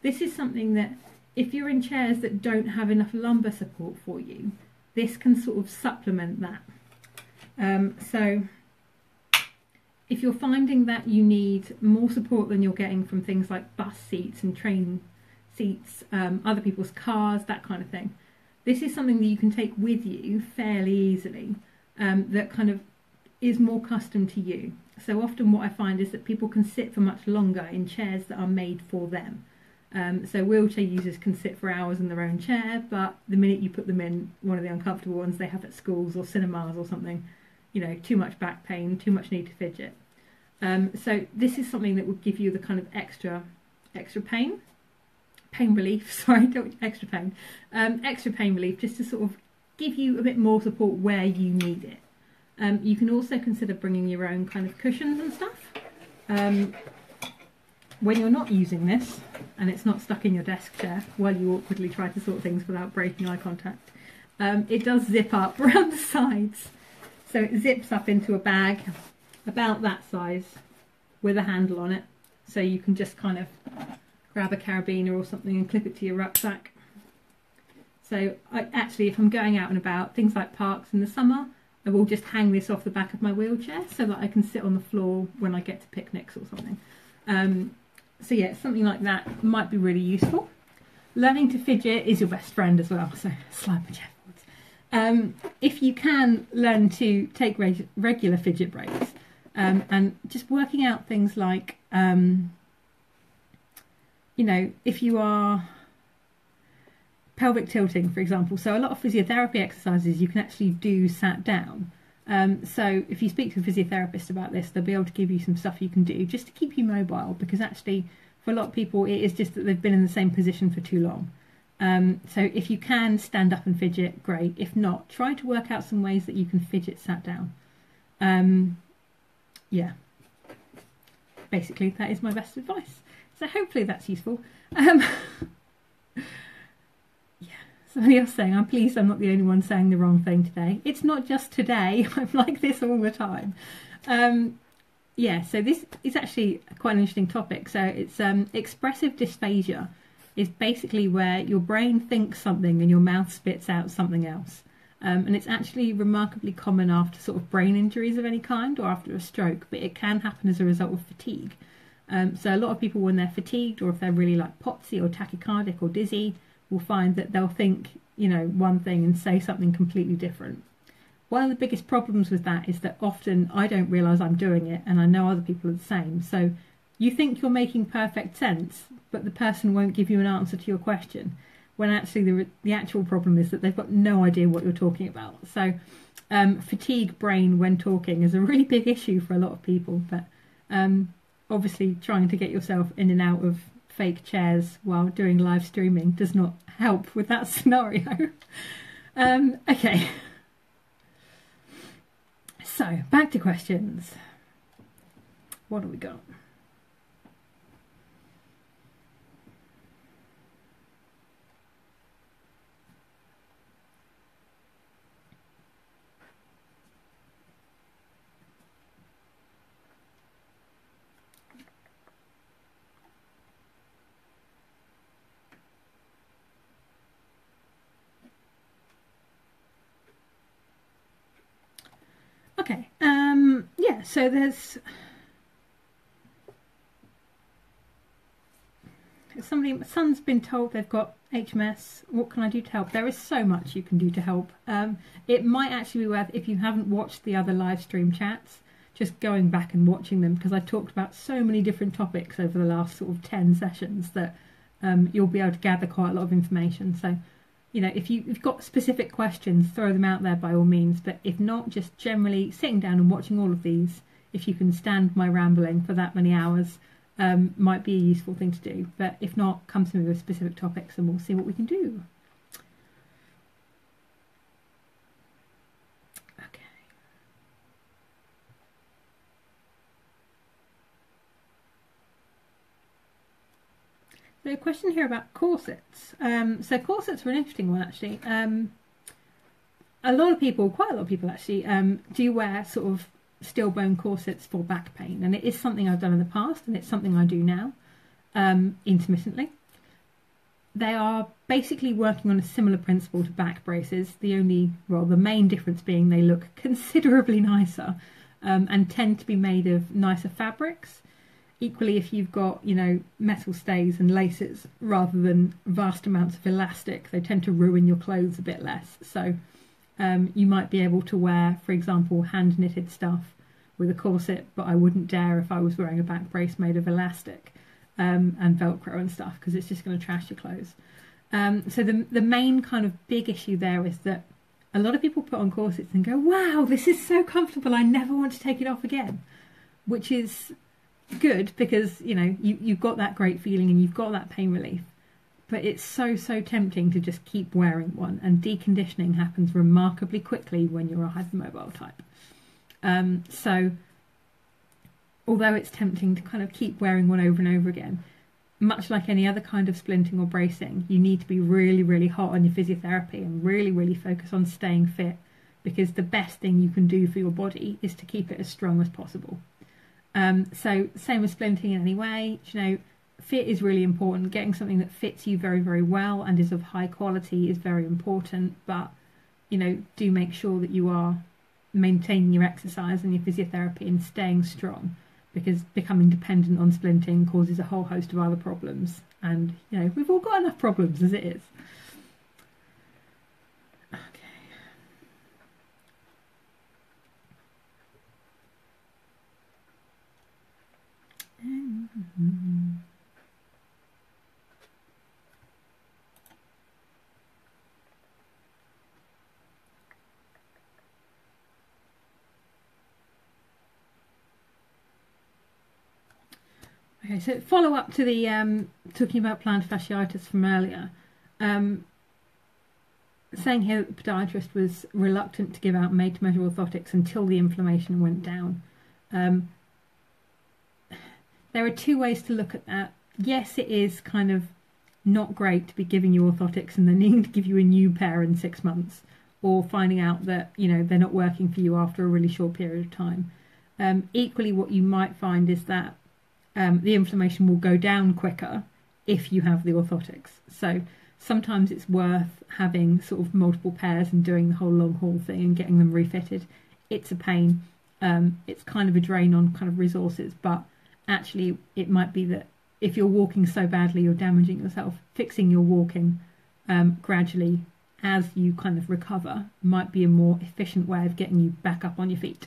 This is something that, if you're in chairs that don't have enough lumbar support for you, this can sort of supplement that. So if you're finding that you need more support than you're getting from things like bus seats and train seats, other people's cars, that kind of thing, this is something that you can take with you fairly easily, that kind of is more custom to you. So often what I find is that people can sit for much longer in chairs that are made for them. So wheelchair users can sit for hours in their own chair, but the minute you put them in one of the uncomfortable ones they have at schools or cinemas or something, you know, too much back pain, too much need to fidget. So this is something that would give you the kind of extra pain. pain relief, sorry, don't extra pain, extra pain relief, just to sort of give you a bit more support where you need it. You can also consider bringing your own kind of cushions and stuff. When you're not using this and it's not stuck in your desk chair while you awkwardly try to sort things without breaking eye contact, it does zip up around the sides. So it zips up into a bag about that size with a handle on it. So you can just kind of grab a carabiner or something and clip it to your rucksack. So actually, if I'm going out and about, things like parks in the summer, I will just hang this off the back of my wheelchair so that I can sit on the floor when I get to picnics or something. So yeah, something like that might be really useful. Learning to fidget is your best friend as well, so slide my chair forwards. If you can learn to take regular fidget breaks, and just working out things like, you know, if you are pelvic tilting, for example. So a lot of physiotherapy exercises you can actually do sat down. So if you speak to a physiotherapist about this, they'll be able to give you some stuff you can do just to keep you mobile, because actually for a lot of people it is just that they've been in the same position for too long. So if you can stand up and fidget, great. If not, try to work out some ways that you can fidget sat down. Yeah, basically that is my best advice. So hopefully that's useful. Somebody else saying, I'm pleased I'm not the only one saying the wrong thing today. It's not just today. I'm like this all the time. Yeah, so this is actually quite an interesting topic. So it's expressive dysphagia is basically where your brain thinks something and your mouth spits out something else. And it's actually remarkably common after sort of brain injuries of any kind or after a stroke, but it can happen as a result of fatigue. So a lot of people, when they're fatigued or if they're really like potsy or tachycardic or dizzy, will find that they'll think, you know, one thing and say something completely different. One of the biggest problems with that is that often I don't realise I'm doing it, and I know other people are the same. So you think you're making perfect sense, but the person won't give you an answer to your question, when actually the actual problem is that they've got no idea what you're talking about. So fatigue brain when talking is a really big issue for a lot of people, but obviously trying to get yourself in and out of fake chairs while doing live streaming does not help with that scenario. Okay, so back to questions. What do we got? Okay, yeah, so there's somebody, my son's been told they've got HMS, what can I do to help? There is so much you can do to help. It might actually be worth, if you haven't watched the other live stream chats, just going back and watching them, because I talked about so many different topics over the last sort of 10 sessions that you'll be able to gather quite a lot of information. So, you know, if you've got specific questions, throw them out there by all means. But if not, just generally sitting down and watching all of these, if you can stand my rambling for that many hours, might be a useful thing to do. But if not, come to me with specific topics and we'll see what we can do. Okay. So a question here about corsets. So corsets are an interesting one, actually. A lot of people, quite a lot of people actually, do wear sort of steel bone corsets for back pain, and it is something I've done in the past, and it's something I do now, intermittently. They are basically working on a similar principle to back braces. The main difference being they look considerably nicer, and tend to be made of nicer fabrics. Equally, if you've got, you know, metal stays and laces rather than vast amounts of elastic, they tend to ruin your clothes a bit less. So you might be able to wear, for example, hand knitted stuff with a corset, but I wouldn't dare if I was wearing a back brace made of elastic and Velcro and stuff, because it's just going to trash your clothes. So the main kind of big issue there is that a lot of people put on corsets and go, wow, this is so comfortable, I never want to take it off again, which is good because, you know, you've got that great feeling and you've got that pain relief. but it's so tempting to just keep wearing one, and deconditioning happens remarkably quickly when you're a hypermobile type. So although it's tempting to kind of keep wearing one over and over again, much like any other kind of splinting or bracing, you need to be really hot on your physiotherapy and really focus on staying fit, because the best thing you can do for your body is to keep it as strong as possible. So same with splinting in any way, fit is really important. Getting something that fits you very well and is of high quality is very important, but do make sure that you are maintaining your exercise and your physiotherapy and staying strong, because becoming dependent on splinting causes a whole host of other problems, and we've all got enough problems as it is. Okay, so follow up to the talking about plantar fasciitis from earlier. Saying here that the podiatrist was reluctant to give out made-to-measure orthotics until the inflammation went down. There are two ways to look at that. Yes, it is kind of not great to be giving you orthotics and then needing to give you a new pair in 6 months, or finding out that they're not working for you after a really short period of time. Equally, what you might find is that the inflammation will go down quicker if you have the orthotics. So sometimes it's worth having sort of multiple pairs and doing the whole long haul thing and getting them refitted. It's a pain. It's kind of a drain on kind of resources, but actually it might be that if you're walking so badly you're damaging yourself, fixing your walking gradually as you kind of recover might be a more efficient way of getting you back up on your feet.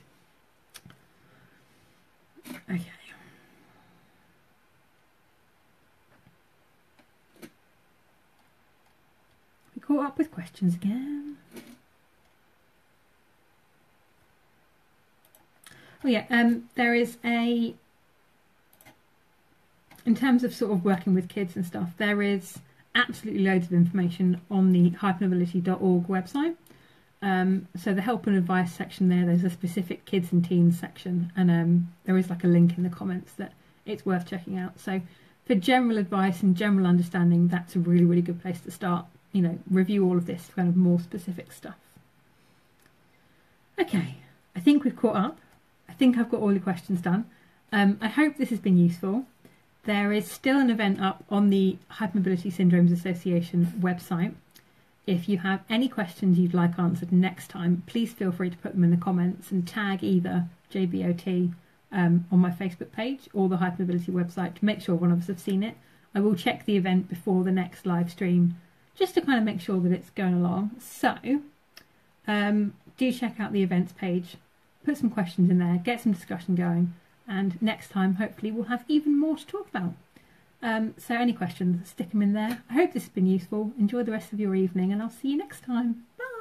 Okay. We caught up with questions again. Oh yeah, there is in terms of sort of working with kids and stuff, there is absolutely loads of information on the hypermobility.org website. So the help and advice section there's a specific kids and teens section, and there is like a link in the comments that it's worth checking out. So for general advice and general understanding, that's a really good place to start. Review all of this kind of more specific stuff. Okay, I think we've caught up. I think I've got all the questions done. I hope this has been useful. There is still an event up on the Hypermobility Syndromes Association website. If you have any questions you'd like answered next time, please feel free to put them in the comments and tag either JBOT on my Facebook page or the Hypermobility website to make sure one of us have seen it. I will check the event before the next live stream just to kind of make sure that it's going along. So do check out the events page, put some questions in there, get some discussion going, and next time hopefully we'll have even more to talk about. So any questions, stick them in there. I hope this has been useful. Enjoy the rest of your evening, and I'll see you next time. Bye!